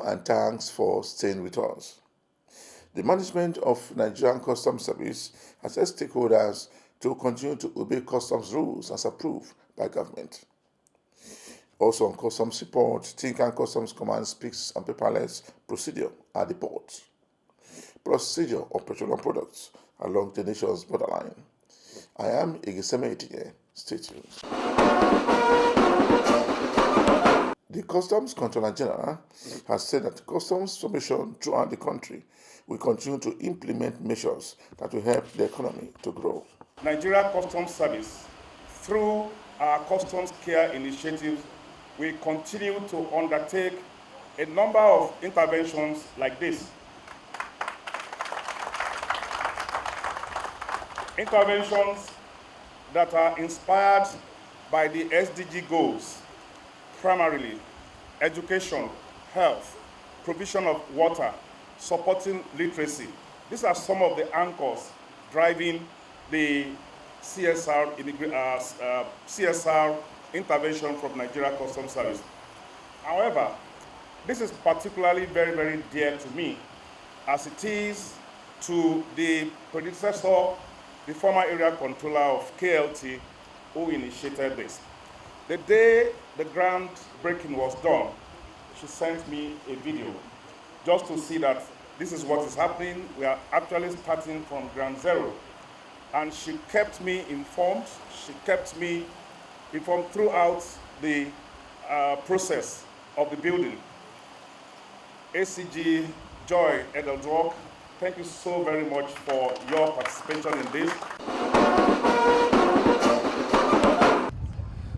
and thanks for staying with us. The management of Nigerian Customs Service has asked stakeholders to continue to obey customs rules as approved by government. Also on customs support, Tinkan Customs Command speaks on paperless procedure at the port. Procedure of petroleum products along the nation's borderline. I am Igiseme Etinye. Stay tuned. The Customs Controller General has said that customs formation throughout the country will continue to implement measures that will help the economy to grow. Nigeria Customs Service, through our Customs Care initiatives, will continue to undertake a number of interventions like this. Interventions that are inspired by the SDG goals, primarily education, health, provision of water, supporting literacy. These are some of the anchors driving the CSR intervention from Nigeria Customs Service. However, this is particularly very, very dear to me, as it is to the predecessor, the former area controller of KLT, who initiated this. The day the groundbreaking was done, she sent me a video just to see that this is what is happening. We are actually starting from ground zero. And she kept me informed. She kept me informed throughout the process of the building. ACG Joy Edeldork, thank you so very much for your participation in this.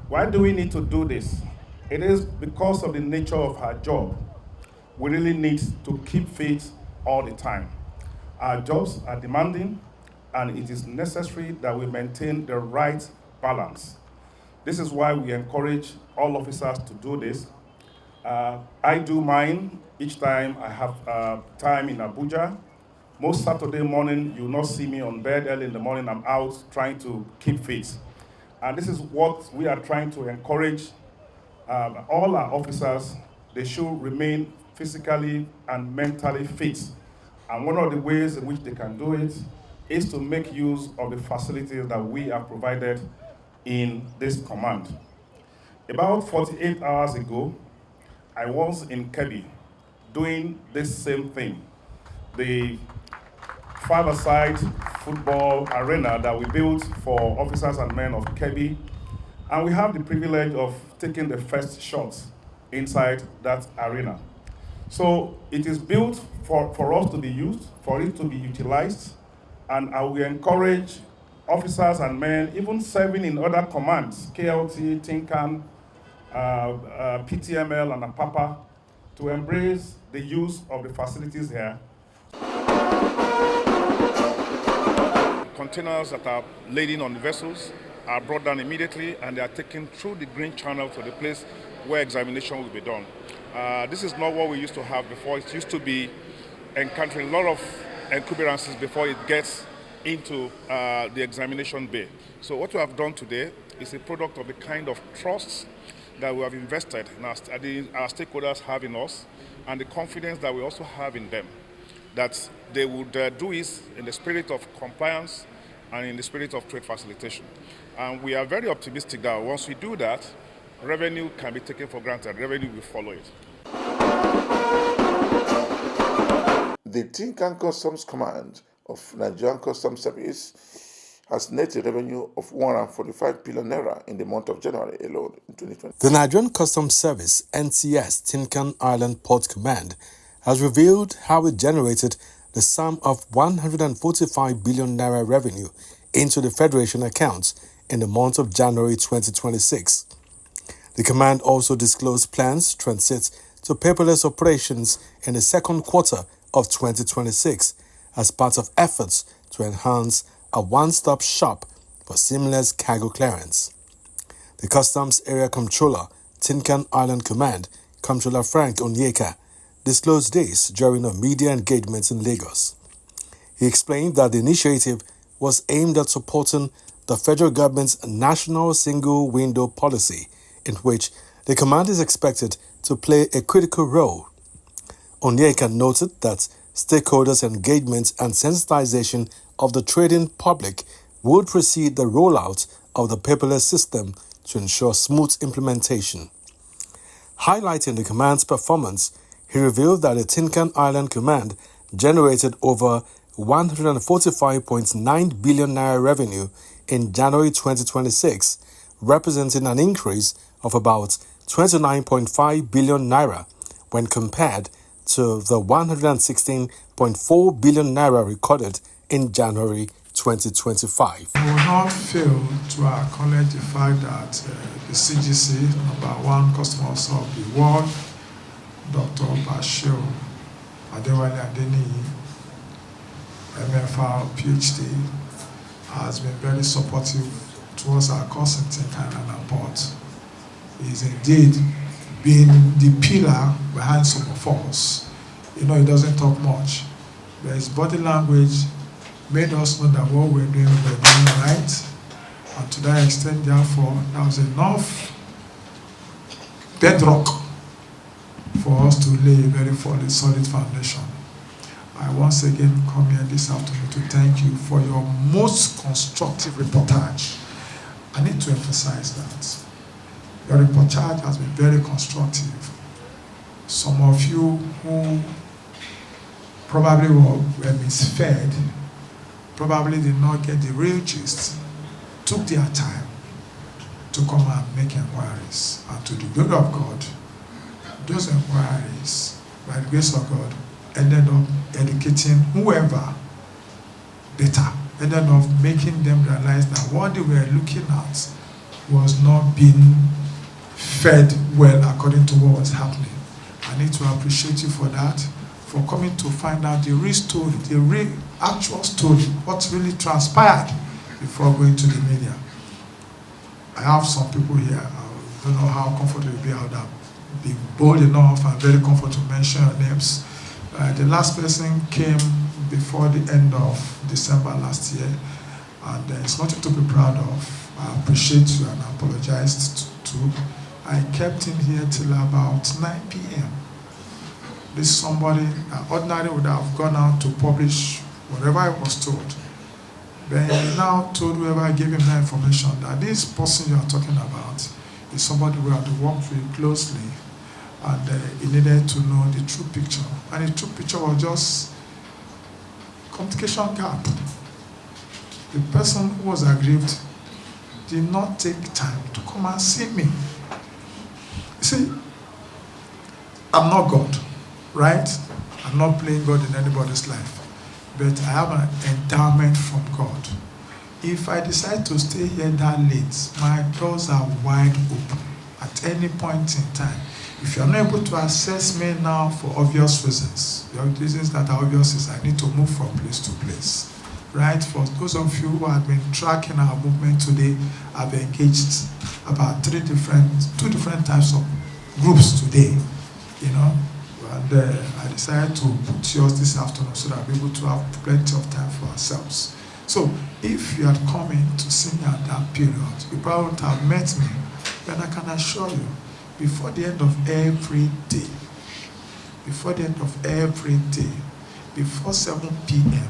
Why do we need to do this? It is because of the nature of our job. We really need to keep fit all the time. Our jobs are demanding, and it is necessary that we maintain the right balance. This is why we encourage all officers to do this. I do mine each time I have time in Abuja. Most Saturday morning, you will not see me on bed early in the morning. I'm out trying to keep fit. And this is what we are trying to encourage all our officers. They should remain physically and mentally fit. And one of the ways in which they can do it is to make use of the facilities that we have provided in this command. About 48 hours ago, I was in Kebbi doing this same thing. The five-a-side football arena that we built for officers and men of Kebbi, and we have the privilege of taking the first shots inside that arena. So it is built for us to be used, for it to be utilized, and I will encourage officers and men, even serving in other commands, KLT, Tinkan, PTML, and APAPA, to embrace the use of the facilities here. Containers that are laden on the vessels are brought down immediately, and they are taken through the green channel to the place where examination will be done. This is not what we used to have before. It used to be encountering a lot of encumbrances before it gets into the examination bay. So what we have done today is a product of the kind of trusts that we have invested in our stakeholders have in us, and the confidence that we also have in them, that they would do it in the spirit of compliance and in the spirit of trade facilitation. And we are very optimistic that once we do that, revenue can be taken for granted. Revenue will follow it. The Tinkan Customs Command of Nigerian Customs Service has netted revenue of 145 billion naira in the month of January alone in 2020. The Nigerian Customs Service, NCS, Tinkan Island Port Command, has revealed how it generated the sum of 145 billion naira revenue into the Federation accounts in the month of January 2026. The command also disclosed plans to transit to paperless operations in the second quarter of 2026 as part of efforts to enhance a one-stop shop for seamless cargo clearance. The Customs Area Comptroller, Tinkan Island Command, Comptroller Frank Onyeka, disclosed this during a media engagement in Lagos. He explained that the initiative was aimed at supporting the federal government's national single window policy, in which the command is expected to play a critical role. Onyeka noted that stakeholders' engagement and sensitization of the trading public would precede the rollout of the paperless system to ensure smooth implementation. Highlighting the command's performance, he revealed that the Tinkan Island Command generated over 145.9 billion naira revenue in January 2026, representing an increase of about 29.5 billion naira when compared to the 116.4 billion naira recorded in January 2025. We will not fail to acknowledge the fact that the CGC, number one customer of the world, Dr. Bashir Adewale Adeniyi, MFR, PhD, has been very supportive towards our course in Tinkan Island Port. He is indeed been the pillar behind some of us. He doesn't talk much, but his body language made us know that what we're doing right. And to that extent, therefore, there was enough bedrock for us to lay a very solid foundation. I once again come here this afternoon to thank you for your most constructive reportage. I need to emphasize that. Your reportage has been very constructive. Some of you who probably were misfed, probably did not get the real gist, took their time to come and make inquiries. And to the glory of God, those inquiries, by the grace of God, ended up educating whoever better, ended up making them realize that what they were looking at was not being fed well according to what was happening. I need to appreciate you for that, for coming to find out the real story, the real actual story, what really transpired before going to the media. I have some people here, I don't know how comfortable it will be, I would have been bold enough and very comfortable to mention your names. The last person came before the end of December last year, and it's nothing to be proud of. I appreciate you and I apologize too. I kept him here till about 9 p.m. This is somebody that ordinarily would have gone out to publish whatever I was told. But he now told whoever gave him that information that this person you are talking about is somebody we have to work with closely, and he needed to know the true picture. And the true picture was just communication gap. The person who was aggrieved did not take time to come and see me. You see, I'm not God, right? I'm not playing God in anybody's life. But I have an endowment from God. If I decide to stay here that late, my doors are wide open at any point in time. If you're not able to access me now for obvious reasons, the reasons that are obvious is I need to move from place to place. Right? For those of you who have been tracking our movement today, I've engaged about two different types of groups today, and I decided to put yours this afternoon so that we're able to have plenty of time for ourselves. So if you had come in to see me at that period, you probably wouldn't have met me, but I can assure you, before the end of every day, before 7 p.m.,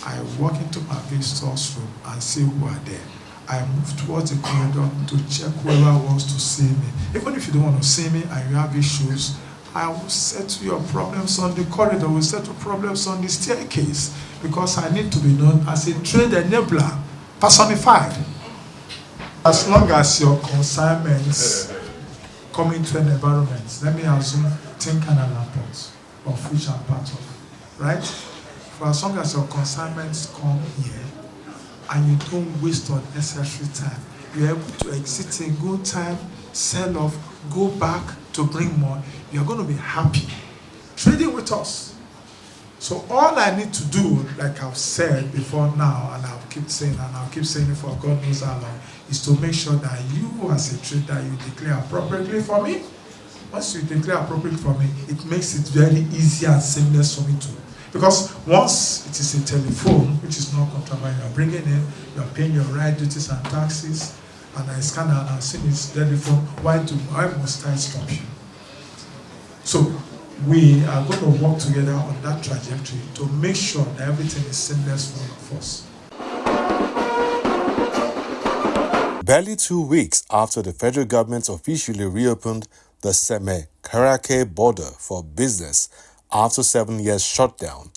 I walk into my visitors room and see who are there. I move towards the corridor to check whoever wants to see me. Even if you don't want to see me and you have issues, I will settle your problems on the corridor, will settle problems on the staircase, because I need to be known as a trade enabler, personified. As long as your consignments come into an environment, let me assume Tinkan Island Port, of which I'm part of, right? For as long as your consignments come here and you don't waste unnecessary time, you're able to exit in good time, sell off, go back to bring more, you're going to be happy trading with us. So all I need to do, like I've said before now, and I'll keep saying it for God knows how long, is to make sure that you as a trader, you declare appropriately for me. Once you declare appropriately for me, it makes it very easy and seamless for me to. Because once it is a telephone, which is not contraband, you're bringing in, you're paying your right duties and taxes, and I scan and I've seen it's telephone, why must I stop you? So We are going to work together on that trajectory to make sure that everything is seamless for all of us. Barely 2 weeks after the federal government officially reopened the Seme-Karake border for business after 7 years shutdown,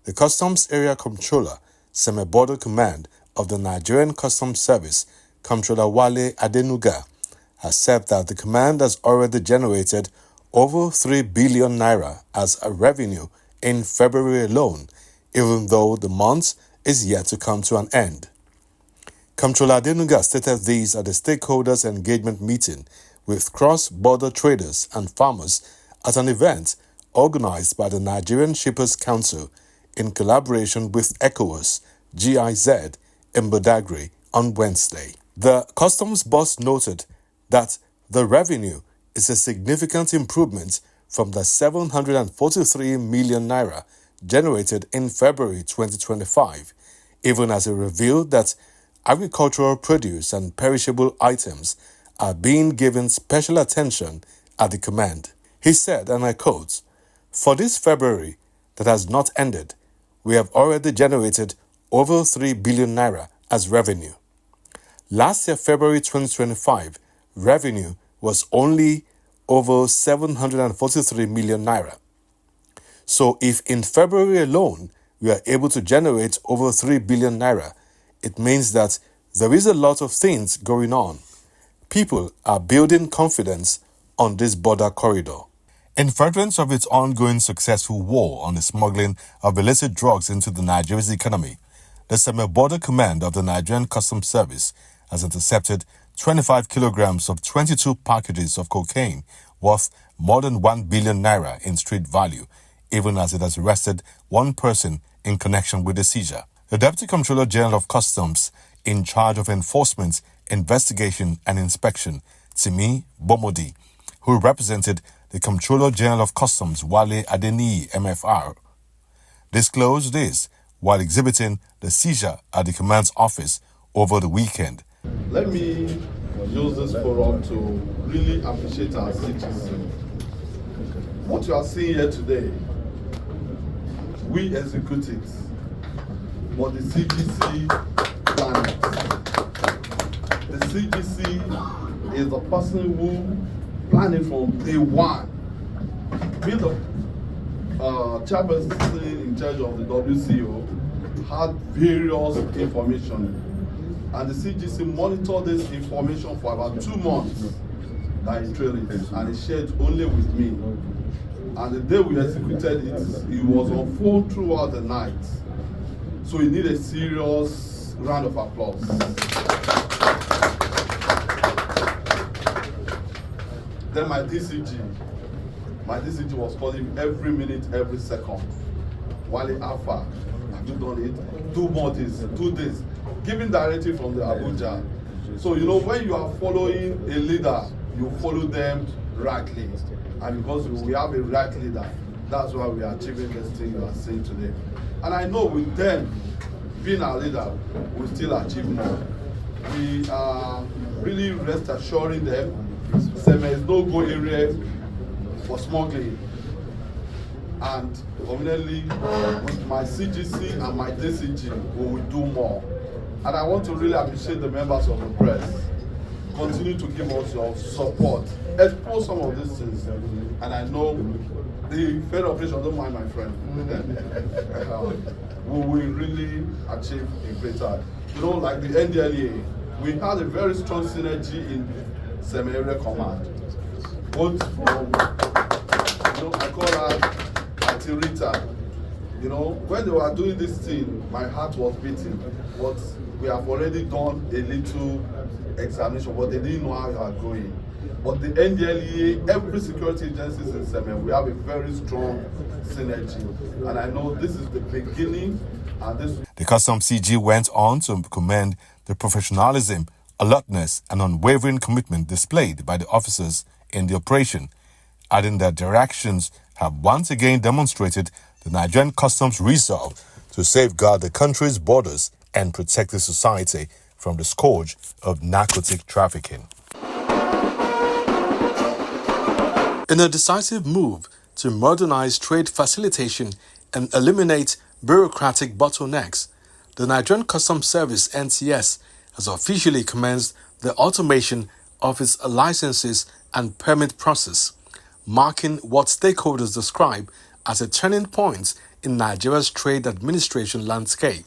the Customs Area Comptroller, Seme Border Command of the Nigerian Customs Service, Comptroller Wale Adenuga, has said that the command has already generated over 3 billion naira as a revenue in February alone, even though the month is yet to come to an end. Comptroller Adenuga stated these at the stakeholders engagement meeting with cross-border traders and farmers at an event organized by the Nigerian Shippers Council in collaboration with ECOWAS, GIZ, in Badagry on Wednesday. The customs boss noted that the revenue is a significant improvement from the 743 million naira generated in February 2025, even as it revealed that agricultural produce and perishable items are being given special attention at the command. He said, and I quote, "For this February that has not ended, we have already generated over 3 billion naira as revenue. Last year, February 2025, revenue was only over 743 million naira. So if in February alone we are able to generate over 3 billion naira, it means that there is a lot of things going on. People are building confidence on this border corridor." In furtherance of its ongoing successful war on the smuggling of illicit drugs into the Nigeria's economy, the Seme Border Command of the Nigerian Customs Service has intercepted 25 kilograms of 22 packages of cocaine worth more than 1 billion naira in street value, even as it has arrested one person in connection with the seizure. The Deputy Comptroller General of Customs, in charge of enforcement, investigation and inspection, Timi Bomodi, who represented the Comptroller General of Customs, Wale Adeniyi, MFR, disclosed this while exhibiting the seizure at the command's office over the weekend. Let me use this forum to really appreciate our citizens. What you are seeing here today, we execute it, but the CGC planned it. The CGC is the person who planned it from day one. Being the chairperson in charge of the WCO had various information, and the CGC monitored this information for about 2 months that he trailed it, and he shared only with me. And the day we executed it, it was on phone throughout the night. So we need a serious round of applause. Then my DCG was calling every minute, every second. Wale Alpha, have you done it? Do more this, do this. Giving directive from the Abuja. So you know, when you are following a leader, you follow them rightly. And because we have a right leader, that's why we are achieving this thing you are seeing today. And I know with them being our leader, we still achieve more. We are really rest assuring them there is no go area for smuggling. And conveniently, with my CGC and my DCG, we will do more. And I want to really appreciate the members of the press. Continue to give us your support. Expose some of these things. And I know the federal operation, don't mind my friend. We will really achieve a greater. You know, like the NDLEA, we had a very strong synergy in Seme Area Command. Both from, you know, I call her Atirita. You know, when they were doing this thing, my heart was beating. But we have already done a little examination, but they didn't know how you are going. But the NDLEA, every security agency in Seme, we have a very strong synergy. And I know this is the beginning. And this. The Customs CG went on to commend the professionalism, alertness, and unwavering commitment displayed by the officers in the operation, adding that their actions have once again demonstrated the Nigerian Customs' resolve to safeguard the country's borders and protect the society from the scourge of narcotic trafficking. In a decisive move to modernize trade facilitation and eliminate bureaucratic bottlenecks, the Nigerian Customs Service (NCS) has officially commenced the automation of its licenses and permit process, marking what stakeholders describe as a turning point in Nigeria's trade administration landscape.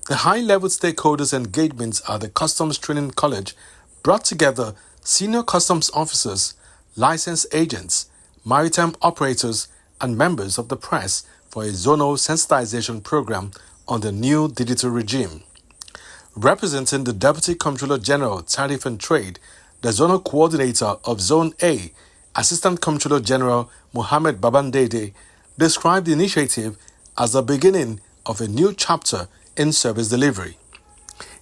The high-level stakeholders' engagements at the Customs Training College brought together senior customs officers, licensed agents, maritime operators, and members of the press for a zonal sensitization program on the new digital regime. Representing the Deputy Comptroller General, Tariff and Trade, the zonal coordinator of Zone A, Assistant Comptroller General Mohammed Babandede, described the initiative as the beginning of a new chapter in service delivery.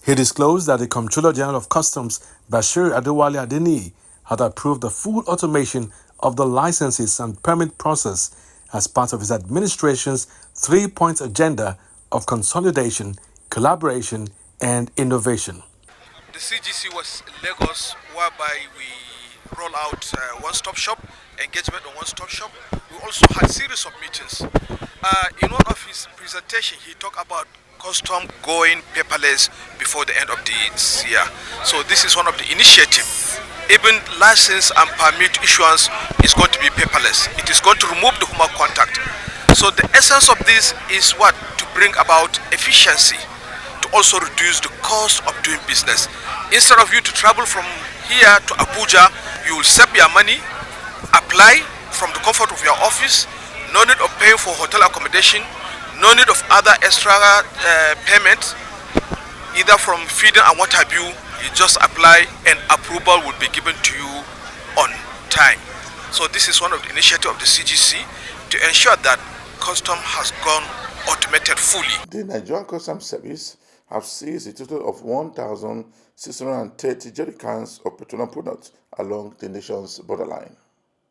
He disclosed that the Comptroller General of Customs, Bashir Adewale Adeniyi, had approved the full automation of the licenses and permit process as part of his administration's three-point agenda of consolidation, collaboration, and innovation. The CGC was in Lagos, whereby we roll out one-stop shop, engagement on one-stop shop. We also had a series of meetings. In one of his presentation, he talked about custom going paperless before the end of this year. So this is one of the initiatives. Even license and permit issuance is going to be paperless. It is going to remove the human contact. So the essence of this is what? To bring about efficiency, to also reduce the cost of doing business. Instead of you to travel from here to Abuja, you will save your money, apply from the comfort of your office, no need of paying for hotel accommodation, no need of other extra payment, either from feeding and what have you. You just apply and approval will be given to you on time. So this is one of the initiatives of the CGC to ensure that custom has gone automated fully. The Nigerian Customs Service have seized a total of 1,630 jerrycans of petroleum products along the nation's borderline.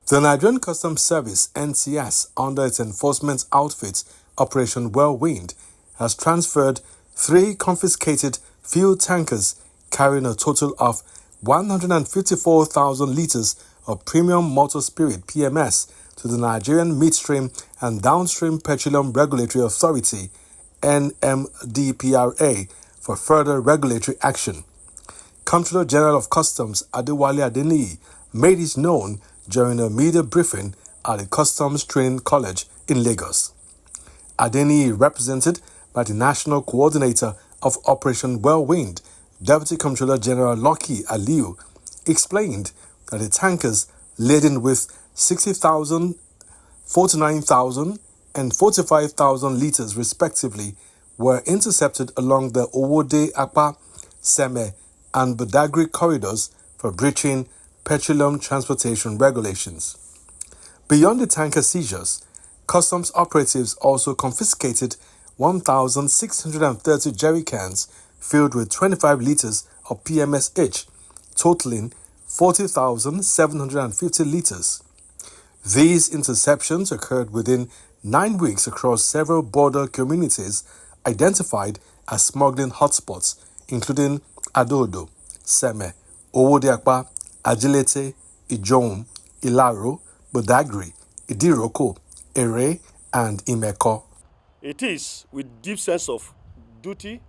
The Nigerian Customs Service (NCS), under its enforcement outfit Operation Whirlwind, has transferred 3 confiscated fuel tankers carrying a total of 154,000 litres of premium motor spirit (PMS) to the Nigerian Midstream and Downstream Petroleum Regulatory Authority (NMDPRA) for further regulatory action. Comptroller General of Customs Adewale Adeniyi made it known during a media briefing at the Customs Training College in Lagos. Adeniyi, represented by the National Coordinator of Operation Whirlwind, Deputy Comptroller General Lucky Aliyu, explained that the tankers laden with 60,000, 49,000, and 45,000 litres respectively were intercepted along the Owode-Apa, Seme, and Badagry corridors for breaching petroleum transportation regulations. Beyond the tanker seizures, customs operatives also confiscated 1,630 jerrycans filled with 25 litres of PMS each, totaling 40,750 litres. These interceptions occurred within 9 weeks across several border communities identified as smuggling hotspots, including Adodo, Seme, Owode-Apa, Ajilete, Ijom, Ilaro, Badagry, Idiroko, Ere, and Imeko. It is with deep sense of duty,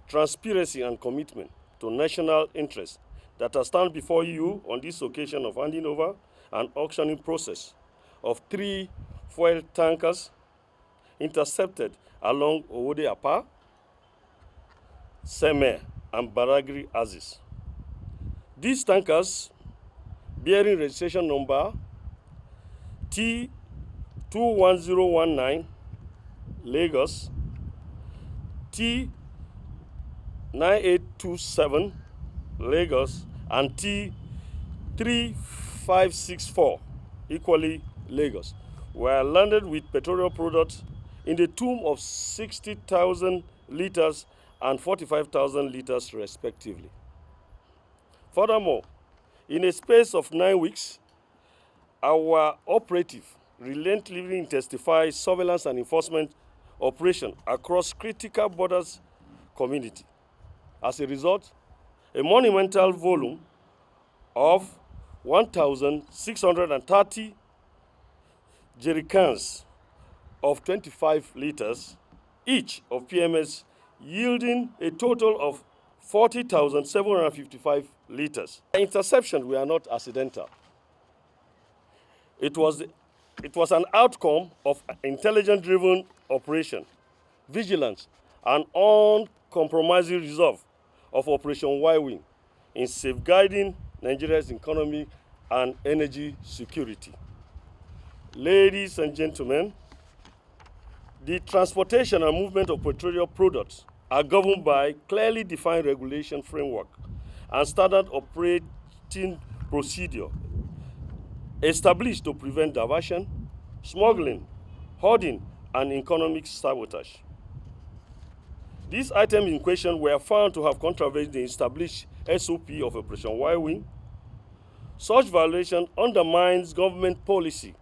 transparency, and commitment to national interest that I stand before you on this occasion of handing over an auctioning process of 3 fuel tankers intercepted along Owode-Apa, Seme, and Badagry axis. These tankers, bearing registration number T21019 Lagos, T9827 Lagos, and T3564 equally Lagos, were landed with petroleum products in the tomb of 60,000 litres and 45,000 litres respectively. Furthermore, in a space of 9 weeks, our operative relentlessly intensified surveillance and enforcement operation across critical borders community. As a result, a monumental volume of 1,630 jerrycans of 25 liters each of PMS, yielding a total of 40,755 liters. The interception were not accidental. It was an outcome of intelligence-driven operation, vigilance, and uncompromising resolve of Operation Y-Wing in safeguarding Nigeria's economy and energy security. Ladies and gentlemen, the transportation and movement of petroleum products are governed by clearly defined regulation framework and standard operating procedure established to prevent diversion, smuggling, hoarding, and economic sabotage. These items in question were found to have contravened the established SOP of Operation Y-Wing. Such violation undermines government policy,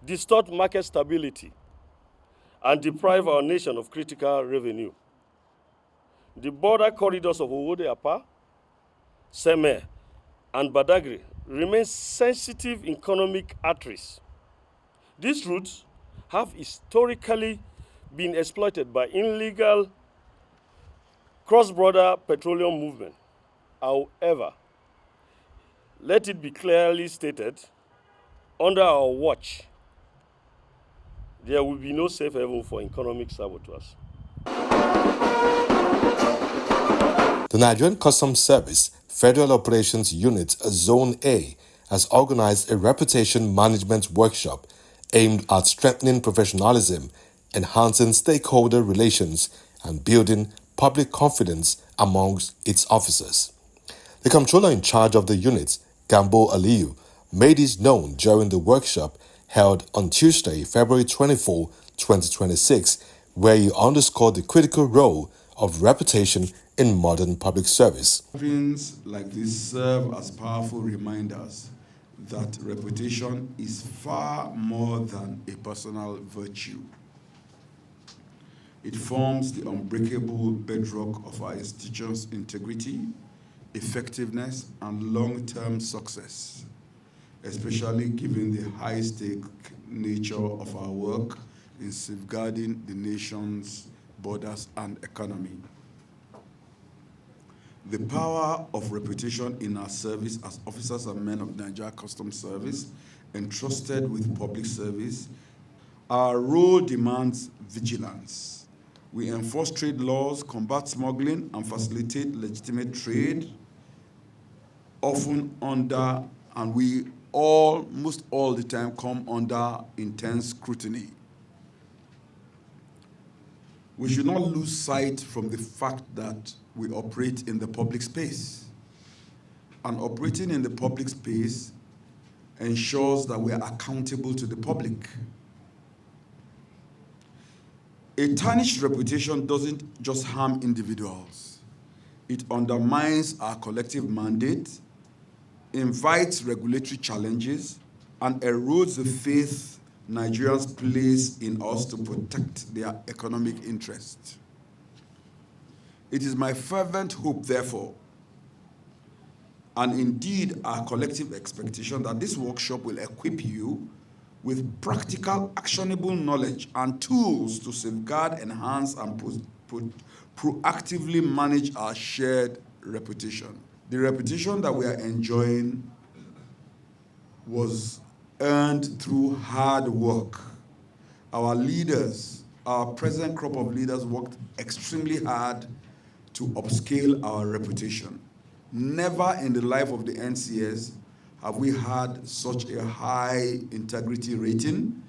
distorts market stability, and deprive our nation of critical revenue. The border corridors of Owode-Apa, Seme, and Badagry remain sensitive economic arteries. These routes have historically been exploited by illegal cross-border petroleum movement. However, let it be clearly stated, under our watch, there will be no safe haven for economic saboteurs. The Nigerian Customs Service Federal Operations Unit Zone A has organized a reputation management workshop aimed at strengthening professionalism, enhancing stakeholder relations, and building public confidence amongst its officers. The controller in charge of the unit, Gambo Aliyu, made this known during the workshop held on Tuesday, February 24, 2026, where he underscored the critical role of reputation in modern public service. Gatherings like this serve as powerful reminders that reputation is far more than a personal virtue. It forms the unbreakable bedrock of our institution's integrity, effectiveness, and long-term success, especially given the high-stake nature of our work in safeguarding the nation's borders and economy. The power of reputation in our service as officers and men of Nigeria Customs Service entrusted with public service, our role demands vigilance. We enforce trade laws, combat smuggling, and facilitate legitimate trade, often under, and we almost all the time come under intense scrutiny. We should not lose sight from the fact that we operate in the public space. And operating in the public space ensures that we are accountable to the public. A tarnished reputation doesn't just harm individuals. It undermines our collective mandate, invites regulatory challenges, and erodes the faith Nigerians place in us to protect their economic interests. It is my fervent hope, therefore, and indeed our collective expectation that this workshop will equip you with practical, actionable knowledge and tools to safeguard, enhance, and proactively manage our shared reputation. The reputation that we are enjoying was earned through hard work. Our leaders, our present crop of leaders, worked extremely hard to upscale our reputation. Never in the life of the NCS have we had such a high integrity rating.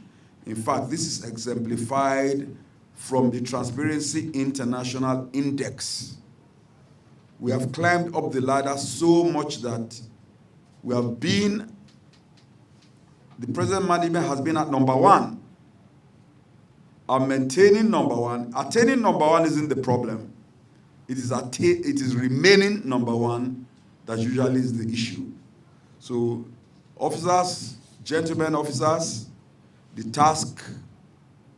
In fact, this is exemplified from the Transparency International Index. We have climbed up the ladder so much that we have been, the present management has been at number one. And maintaining number one, attaining number one isn't the problem. It is remaining number one that usually is the issue. So, officers, gentlemen officers, the task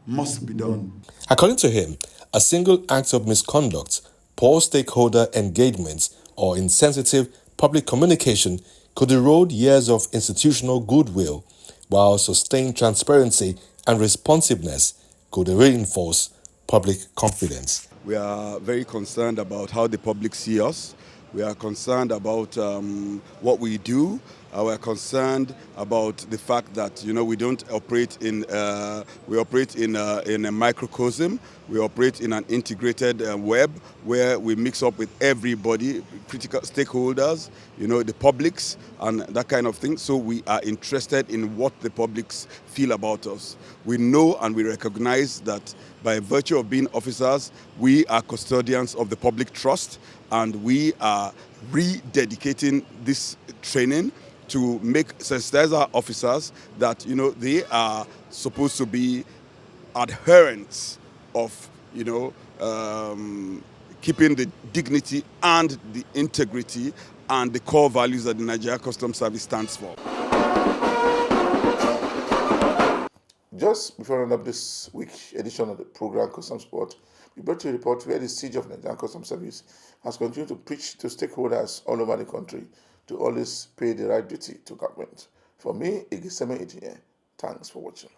must be done. According to him, a single act of misconduct, poor stakeholder engagement, or insensitive public communication could erode years of institutional goodwill, while sustained transparency and responsiveness could reinforce public confidence. We are very concerned about how the public see us. We are concerned about what we do. We are concerned about the fact that we don't operate in we operate in a microcosm. We operate in an integrated web where we mix up with everybody, critical stakeholders, the publics and that kind of thing. So we are interested in what the publics feel about us. We know and we recognize that by virtue of being officers, we are custodians of the public trust, and we are rededicating this training to make sensitize our officers that they are supposed to be adherents of keeping the dignity and the integrity and the core values that the Nigeria Customs Service stands for. Just before we round up this week's edition of the program Customs Spot, we brought you a report where the siege of Nigerian Customs Service has continued to preach to stakeholders all over the country to always pay the right duty to government. For me, Igiseme Ejinye, thanks for watching.